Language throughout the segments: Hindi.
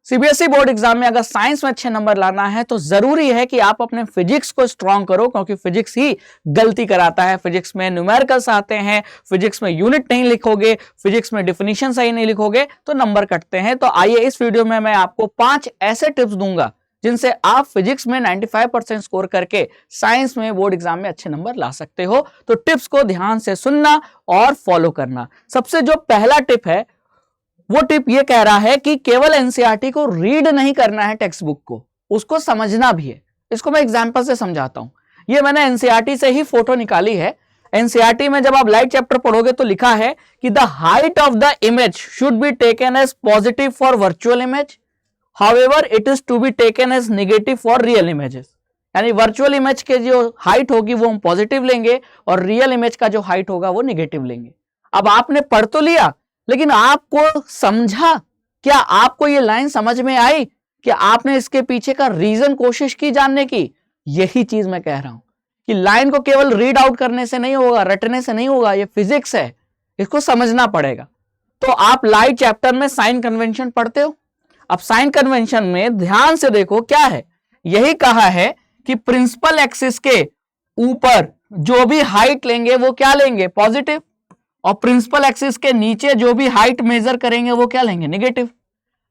सीबीएसई बोर्ड एग्जाम में अगर साइंस में अच्छे नंबर लाना है तो जरूरी है कि आप अपने फिजिक्स को स्ट्रांग करो, क्योंकि फिजिक्स ही गलती कराता है। फिजिक्स में न्यूमेरिकल्स आते हैं, फिजिक्स में यूनिट नहीं लिखोगे, फिजिक्स में डिफिनीशन सही नहीं लिखोगे तो नंबर कटते हैं। तो आइए इस वीडियो में मैं आपको 5 ऐसे टिप्स दूंगा जिनसे आप फिजिक्स में 95% स्कोर करके साइंस में बोर्ड एग्जाम में अच्छे नंबर ला सकते हो। तो टिप्स को ध्यान से सुनना और फॉलो करना। सबसे जो पहला टिप है वो टिप ये कह रहा है कि केवल एनसीईआरटी को रीड नहीं करना है, टेक्स्ट बुक को उसको समझना भी है। इसको मैं एग्जांपल से समझाता हूं। ये मैंने एनसीईआरटी से ही फोटो निकाली है। एनसीईआरटी में जब आप लाइट चैप्टर पढ़ोगे तो लिखा है कि the height of the image should be taken as positive for virtual image, however it is to be taken as negative for real images. यानी वर्चुअल इमेज के जो हाइट होगी वो हम पॉजिटिव लेंगे और रियल इमेज का जो हाइट होगा वो नेगेटिव लेंगे। अब आपने पढ़ तो लिया, लेकिन आपको समझा क्या? आपको ये लाइन समझ में आई कि आपने इसके पीछे का रीजन कोशिश की जानने की? यही चीज मैं कह रहा हूं कि लाइन को केवल रीड आउट करने से नहीं होगा, रटने से नहीं होगा। ये फिजिक्स है, इसको समझना पड़ेगा। तो आप लाइट चैप्टर में साइन कन्वेंशन पढ़ते हो। अब साइन कन्वेंशन में ध्यान से देखो क्या है। यही कहा है कि प्रिंसिपल एक्सिस के ऊपर जो भी हाइट लेंगे वो क्या लेंगे? पॉजिटिव। और प्रिंसिपल एक्सिस के नीचे जो भी हाइट मेजर करेंगे वो क्या लेंगे? नेगेटिव।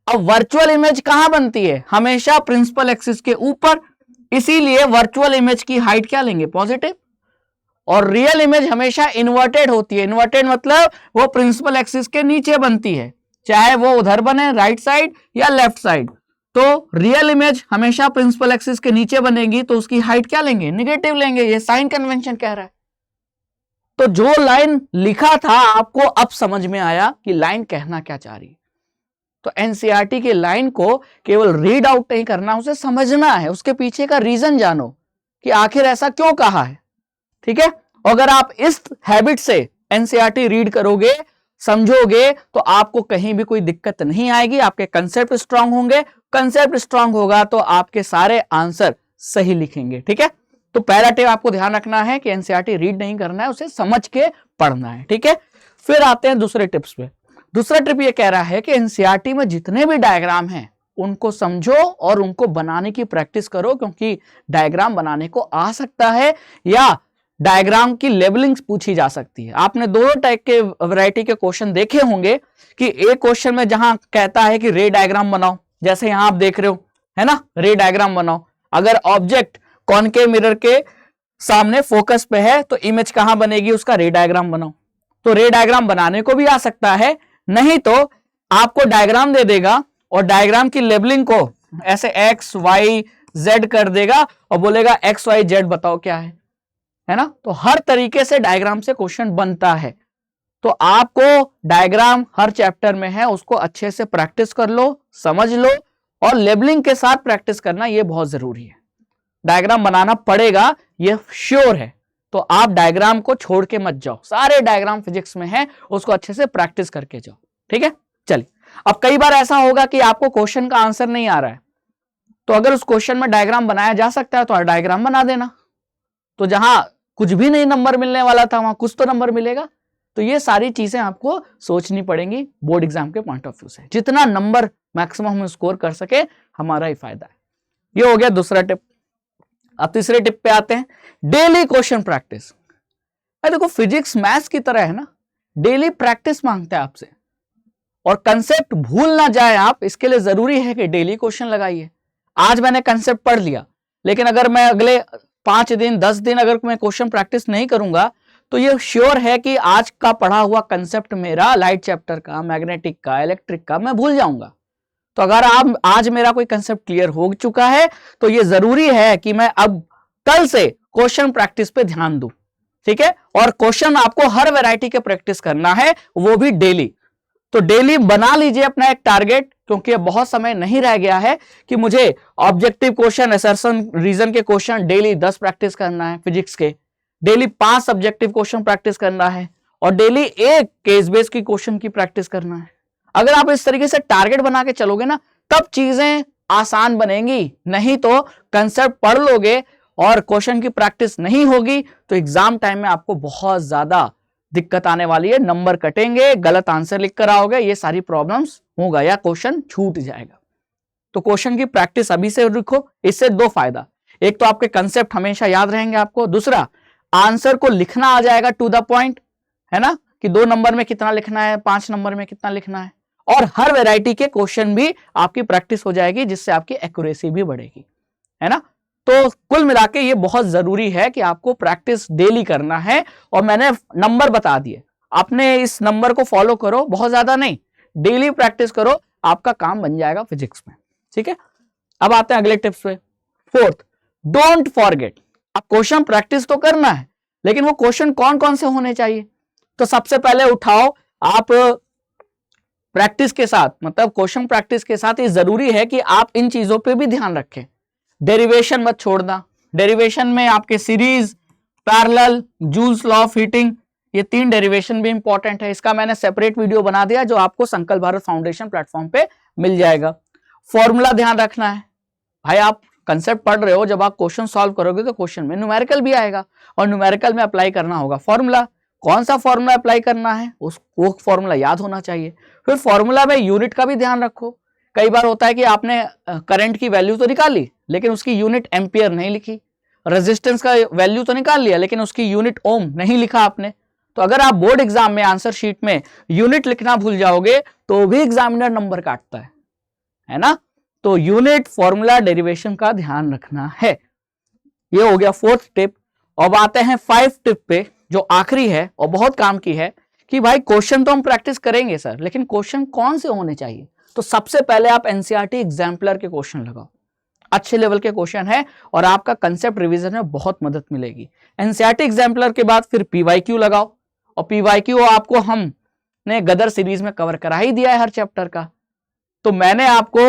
अब वर्चुअल इमेज कहां बनती है? हमेशा प्रिंसिपल एक्सिस के ऊपर, इसीलिए वर्चुअल इमेज की हाइट क्या लेंगे? पॉजिटिव। और रियल इमेज हमेशा इन्वर्टेड होती है। इन्वर्टेड मतलब वो प्रिंसिपल एक्सिस के नीचे बनती है, चाहे वो उधर बने राइट साइड या लेफ्ट साइड। तो रियल इमेज हमेशा प्रिंसिपल एक्सिस के नीचे बनेगी, तो उसकी हाइट क्या लेंगे? नेगेटिव लेंगे। ये साइन कन्वेंशन कह रहा है। तो जो लाइन लिखा था आपको अब समझ में आया कि लाइन कहना क्या चाह रही है। तो एनसीईआरटी की लाइन को केवल रीड आउट नहीं करना, उसे समझना है, उसके पीछे का रीजन जानो कि आखिर ऐसा क्यों कहा है। ठीक है। अगर आप इस हैबिट से एनसीईआरटी रीड करोगे, समझोगे, तो आपको कहीं भी कोई दिक्कत नहीं आएगी। आपके कंसेप्ट स्ट्रांग होंगे। कंसेप्ट स्ट्रांग होगा तो आपके सारे आंसर सही लिखेंगे। ठीक है। तो पहला टिप आपको ध्यान रखना है कि एनसीईआरटी रीड नहीं करना है, उसे समझ के पढ़ना है। ठीक है। फिर आते हैं दूसरे टिप्स पे। दूसरा टिप ये कह रहा है कि एनसीईआरटी में जितने भी डायग्राम हैं उनको समझो और उनको बनाने की प्रैक्टिस करो, क्योंकि डायग्राम बनाने को आ सकता है या डायग्राम की लेबलिंग पूछी जा सकती है। आपने दोनों टाइप के वैरायटी के क्वेश्चन देखे होंगे कि एक क्वेश्चन में जहां कहता है कि रे डायग्राम बनाओ, जैसे यहां आप देख रहे हो, है ना, रे डायग्राम बनाओ। अगर ऑब्जेक्ट कॉनकेव मिरर के सामने फोकस पे है तो इमेज कहां बनेगी? उसका रे डायग्राम बनाओ। तो रे डायग्राम बनाने को भी आ सकता है, नहीं तो आपको डायग्राम दे देगा और डायग्राम की लेबलिंग को ऐसे एक्स वाई जेड कर देगा और बोलेगा एक्स वाई जेड बताओ क्या है ना। तो हर तरीके से डायग्राम से क्वेश्चन बनता है। तो आपको डायग्राम हर चैप्टर में है, उसको अच्छे से प्रैक्टिस कर लो, समझ लो, और लेबलिंग के साथ प्रैक्टिस करना ये बहुत जरूरी है। डायग्राम बनाना पड़ेगा, ये श्योर है। तो आप डायग्राम को छोड़ के मत जाओ, सारे डायग्राम फिजिक्स में है, उसको अच्छे से प्रैक्टिस करके जाओ। ठीक है। चलिए, अब कई बार ऐसा होगा कि आपको क्वेश्चन का आंसर नहीं आ रहा है, तो अगर उस क्वेश्चन में डायग्राम बनाया जा सकता है तो डायग्राम बना देना। तो जहां कुछ भी नहीं नंबर मिलने वाला था वहां कुछ तो नंबर मिलेगा। तो ये सारी चीजें आपको सोचनी पड़ेंगी बोर्ड एग्जाम के पॉइंट ऑफ व्यू से। जितना नंबर मैक्सिमम हम स्कोर कर सके हमारा ही फायदा है। ये हो गया दूसरा टिप। अब तीसरे टिप पे आते हैं, डेली क्वेश्चन प्रैक्टिस। देखो फिजिक्स मैथ्स की तरह है ना, डेली प्रैक्टिस मांगता है आपसे, और कंसेप्ट भूल ना जाए आप, इसके लिए जरूरी है कि डेली क्वेश्चन लगाइए। आज मैंने कंसेप्ट पढ़ लिया, लेकिन अगर मैं अगले 5 दिन 10 दिन अगर मैं क्वेश्चन प्रैक्टिस नहीं करूंगा तो ये श्योर है कि आज का पढ़ा हुआ कंसेप्ट मेरा लाइट चैप्टर का, मैग्नेटिक का, इलेक्ट्रिक का मैं भूल जाऊंगा। तो अगर आप आज मेरा कोई कंसेप्ट क्लियर हो चुका है तो ये जरूरी है कि मैं अब कल से क्वेश्चन प्रैक्टिस पे ध्यान दूं। ठीक है। और क्वेश्चन आपको हर वैरायटी के प्रैक्टिस करना है, वो भी डेली। तो डेली बना लीजिए अपना एक टारगेट, क्योंकि अब बहुत समय नहीं रह गया है कि मुझे ऑब्जेक्टिव क्वेश्चन, असर्शन, रीजन के क्वेश्चन डेली 10 प्रैक्टिस करना है, फिजिक्स के डेली 5 सब्जेक्टिव क्वेश्चन प्रैक्टिस करना है, और डेली एक केस बेस की क्वेश्चन की प्रैक्टिस करना है। अगर आप इस तरीके से टारगेट बना के चलोगे ना, तब चीजें आसान बनेंगी। नहीं तो कंसेप्ट पढ़ लोगे और क्वेश्चन की प्रैक्टिस नहीं होगी तो एग्जाम टाइम में आपको बहुत ज्यादा दिक्कत आने वाली है। नंबर कटेंगे, गलत आंसर लिख कर आओगे, ये सारी प्रॉब्लम्स होगा, या क्वेश्चन छूट जाएगा। तो क्वेश्चन की प्रैक्टिस अभी से लिखो। इससे दो फायदा, एक तो आपके कंसेप्ट हमेशा याद रहेंगे आपको, दूसरा आंसर को लिखना आ जाएगा टू द पॉइंट, है ना, कि 2 नंबर में कितना लिखना है, 5 नंबर में कितना लिखना है, और हर वैरायटी के क्वेश्चन भी आपकी प्रैक्टिस हो जाएगी, जिससे आपकी एक्यूरेसी भी बढ़ेगी, है ना। तो कुल मिला के ये बहुत जरूरी है कि आपको प्रैक्टिस डेली करना है। और मैंने नंबर बता दिए, आपने इस नंबर को फॉलो करो, बहुत ज्यादा नहीं, डेली प्रैक्टिस करो, आपका काम बन जाएगा फिजिक्स में, ठीक है। अब आते हैं अगले टिप्स पे। Fourth, don't forget. अब क्वेश्चन प्रैक्टिस तो करना है, लेकिन वो क्वेश्चन कौन कौन से होने चाहिए? तो सबसे पहले उठाओ आप प्रैक्टिस के साथ, मतलब क्वेश्चन प्रैक्टिस के साथ ये जरूरी है कि आप इन चीजों पे भी ध्यान रखें। डेरिवेशन मत छोड़ना। डेरिवेशन में आपके series, parallel, joules law of heating, ये 3 डेरिवेशन भी इंपॉर्टेंट है। इसका मैंने सेपरेट वीडियो बना दिया जो आपको संकल्प भारत फाउंडेशन प्लेटफॉर्म पे मिल जाएगा। फॉर्मूला ध्यान रखना है भाई, आप कंसेप्ट पढ़ रहे हो, जब आप क्वेश्चन सॉल्व करोगे तो क्वेश्चन में न्यूमेरिकल भी आएगा, और न्यूमेरिकल में अप्लाई करना होगा फॉर्मूला। कौन सा फॉर्मूला अप्लाई करना है, उसको फॉर्मूला याद होना चाहिए। फिर फॉर्मूला में यूनिट का भी ध्यान रखो। कई बार होता है कि आपने करंट की वैल्यू तो निकाली, लेकिन उसकी यूनिट एम्पियर नहीं लिखी, रेजिस्टेंस का वैल्यू तो निकाल लिया, लेकिन उसकी यूनिट ओम नहीं लिखा आपने। तो अगर आप बोर्ड एग्जाम में आंसर शीट में यूनिट लिखना भूल जाओगे तो भी एग्जामिनर नंबर काटता है ना। तो यूनिट, फॉर्मूला, डेरिवेशन का ध्यान रखना है। ये हो गया 4th टिप। अब आते हैं 5th टिप पे, जो आखिरी है और बहुत काम की है, कि भाई क्वेश्चन तो हम प्रैक्टिस करेंगे सर, लेकिन क्वेश्चन कौन से होने चाहिए? तो सबसे पहले आप एनसीईआरटी एग्जाम्पलर के क्वेश्चन लगाओ, अच्छे लेवल के क्वेश्चन है और आपका कंसेप्ट रिवीजन में बहुत मदद मिलेगी। एनसीईआरटी एग्जाम्पलर के बाद फिर पीवाईक्यू लगाओ, और पीवाईक्यू आपको हमने गदर सीरीज में कवर करा ही दिया है हर चैप्टर का। तो मैंने आपको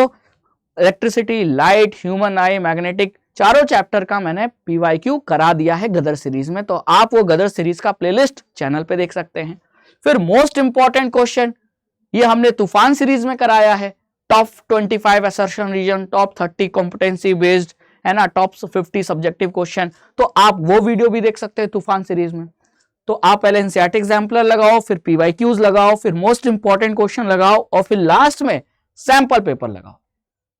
इलेक्ट्रिसिटी, लाइट, ह्यूमन आई, मैग्नेटिक, चारों चैप्टर का मैंने पीवाईक्यू करा दिया है गदर सीरीज में, तो आप वो गदर सीरीज का प्लेलिस्ट चैनल पे देख सकते हैं। फिर मोस्ट इंपॉर्टेंट क्वेश्चन ये हमने तूफान सीरीज में कराया है, top 25 assertion reason, top 30 competency based, है ना, टॉप 50 सब्जेक्टिव क्वेश्चन। तो आप वो वीडियो भी देख सकते हैं तूफान सीरीज में। तो आप पहले एनसीईआरटी एग्जाम्पलर लगाओ, फिर पीवाईक्यूज लगाओ, फिर मोस्ट इंपॉर्टेंट क्वेश्चन लगाओ, और फिर लास्ट में सैंपल पेपर लगाओ,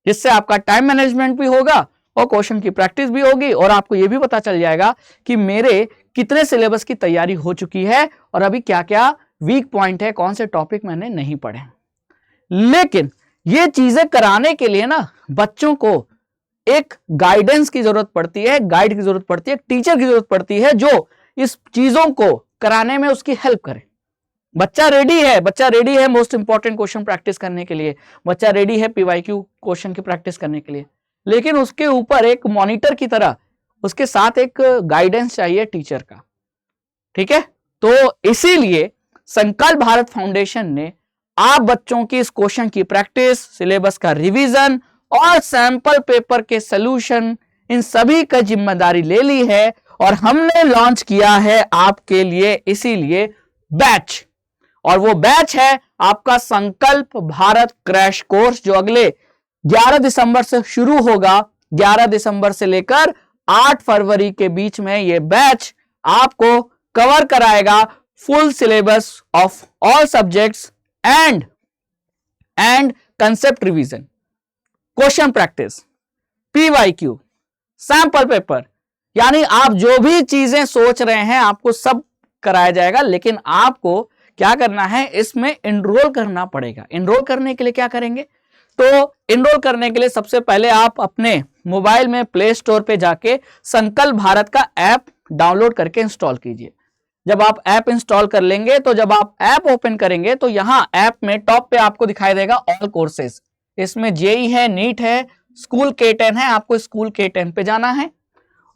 जिससे आपका टाइम मैनेजमेंट भी होगा और क्वेश्चन की प्रैक्टिस भी होगी, और आपको यह भी पता चल जाएगा कि मेरे कितने सिलेबस की तैयारी हो चुकी है और अभी क्या क्या वीक पॉइंट है, कौन से टॉपिक मैंने नहीं पढ़े। लेकिन ये चीजें कराने के लिए ना बच्चों को एक गाइडेंस की जरूरत पड़ती है, गाइड की जरूरत पड़ती है, टीचर की जरूरत पड़ती है जो इस चीजों को कराने में उसकी हेल्प करे। बच्चा रेडी है मोस्ट इंपॉर्टेंट क्वेश्चन प्रैक्टिस करने के लिए, बच्चा रेडी है पीवाईक्यू क्वेश्चन की प्रैक्टिस करने के लिए, लेकिन उसके ऊपर एक मॉनिटर की तरह उसके साथ एक गाइडेंस चाहिए टीचर का, ठीक है। तो इसीलिए संकल्प भारत फाउंडेशन ने आप बच्चों की इस क्वेश्चन की प्रैक्टिस, सिलेबस का रिवीजन और सैंपल पेपर के सॉल्यूशन, इन सभी का जिम्मेदारी ले ली है, और हमने लॉन्च किया है आपके लिए इसीलिए बैच। और वो बैच है आपका संकल्प भारत क्रैश कोर्स, जो अगले 11 दिसंबर से शुरू होगा। 11 दिसंबर से लेकर 8 फरवरी के बीच में ये बैच आपको कवर कराएगा full syllabus of all subjects and concept revision, question practice, PYQ, sample paper, यानी आप जो भी चीजें सोच रहे हैं आपको सब कराया जाएगा। लेकिन आपको क्या करना है, इसमें एनरोल करना पड़ेगा। एनरोल करने के लिए क्या करेंगे, तो एनरोल करने के लिए सबसे पहले आप अपने मोबाइल में प्ले स्टोर पे जाके संकल्प भारत का ऐप डाउनलोड करके इंस्टॉल कीजिए। जब आप ऐप इंस्टॉल कर लेंगे तो जब आप ऐप ओपन करेंगे तो यहां ऐप में टॉप पे आपको दिखाई देगा ऑल कोर्सेज। इसमें जेई है, नीट है, स्कूल K10 है, आपको स्कूल K10 पे जाना है,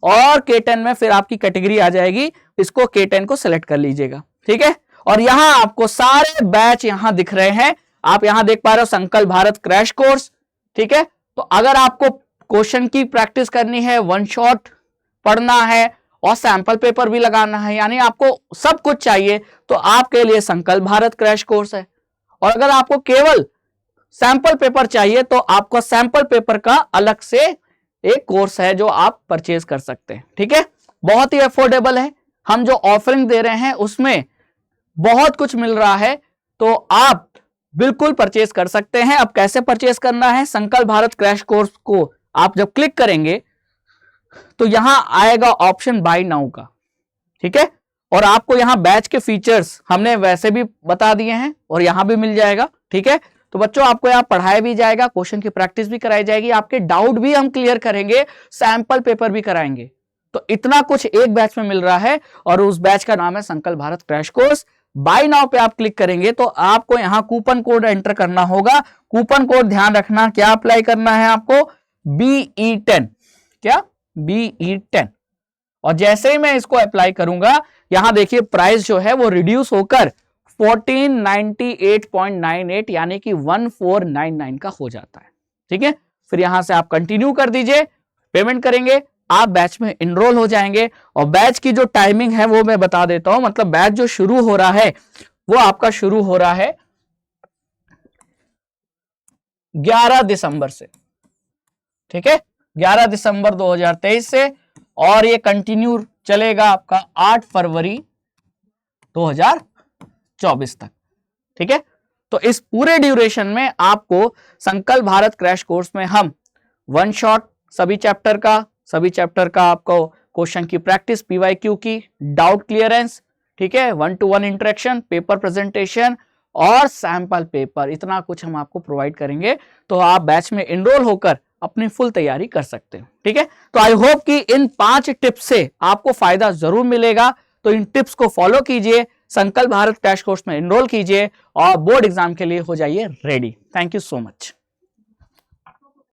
और K10 में फिर आपकी कैटेगरी आ जाएगी, इसको K10 को सिलेक्ट कर लीजिएगा, ठीक है। और यहां आपको सारे बैच यहां दिख रहे हैं, आप यहां देख पा रहे हो संकल्प भारत क्रैश कोर्स, ठीक है। तो अगर आपको क्वेश्चन की प्रैक्टिस करनी है, वन शॉट पढ़ना है और सैंपल पेपर भी लगाना है, यानी आपको सब कुछ चाहिए, तो आपके लिए संकल्प भारत क्रैश कोर्स है। और अगर आपको केवल सैंपल पेपर चाहिए तो आपको सैंपल पेपर का अलग से एक कोर्स है जो आप परचेज कर सकते हैं, ठीक है। बहुत ही अफोर्डेबल है, हम जो ऑफरिंग दे रहे हैं उसमें बहुत कुछ मिल रहा है, तो आप बिल्कुल परचेज कर सकते हैं। अब कैसे परचेज करना है, संकल्प भारत क्रैश कोर्स को आप जब क्लिक करेंगे तो यहां आएगा ऑप्शन बाय नाउ का, ठीक है, और आपको यहां बैच के फीचर्स हमने वैसे भी बता दिए हैं और यहां भी मिल जाएगा, ठीक है। तो बच्चों आपको यहां पढ़ाया भी जाएगा, क्वेश्चन की प्रैक्टिस भी कराई जाएगी, आपके डाउट भी हम क्लियर करेंगे, सैंपल पेपर भी कराएंगे। तो इतना कुछ एक बैच में मिल रहा है और उस बैच का नाम है Sankalp Bharat crash course. Buy now पे आप क्लिक करेंगे तो आपको यहां कूपन कोड एंटर करना होगा। कूपन कोड ध्यान रखना क्या अप्लाई करना है आपको, BE10, क्या BE10। और जैसे ही मैं इसको अप्लाई करूंगा यहां देखिए प्राइस जो है वो रिड्यूस होकर 1498.98 यानी कि 1499 का हो जाता है, ठीक है। फिर यहां से आप कंटिन्यू कर दीजिए, पेमेंट करेंगे, आप बैच में इनरोल हो जाएंगे। और बैच की जो टाइमिंग है वो मैं बता देता हूं, मतलब बैच जो शुरू हो रहा है वो आपका शुरू हो रहा है 11 दिसंबर से, ठीक है, 11 दिसंबर 2023 से, और ये कंटिन्यू चलेगा आपका 8 फरवरी 2024 तक, ठीक है। तो इस पूरे ड्यूरेशन में आपको संकल्प भारत क्रैश कोर्स में हम वन शॉट सभी चैप्टर का आपको क्वेश्चन की प्रैक्टिस, PYQ की, डाउट क्लियरेंस, ठीक है, 1-to-1 इंटरेक्शन, पेपर प्रेजेंटेशन और सैंपल पेपर, इतना कुछ हम आपको प्रोवाइड करेंगे। तो आप बैच में इनरोल होकर अपनी फुल तैयारी कर सकते हो, ठीक है। तो आई होप कि इन 5 टिप्स से आपको फायदा जरूर मिलेगा। तो इन टिप्स को फॉलो कीजिए, संकल्प भारत क्रैश कोर्स में इनरोल कीजिए और बोर्ड एग्जाम के लिए हो जाइए ready. Thank you so much.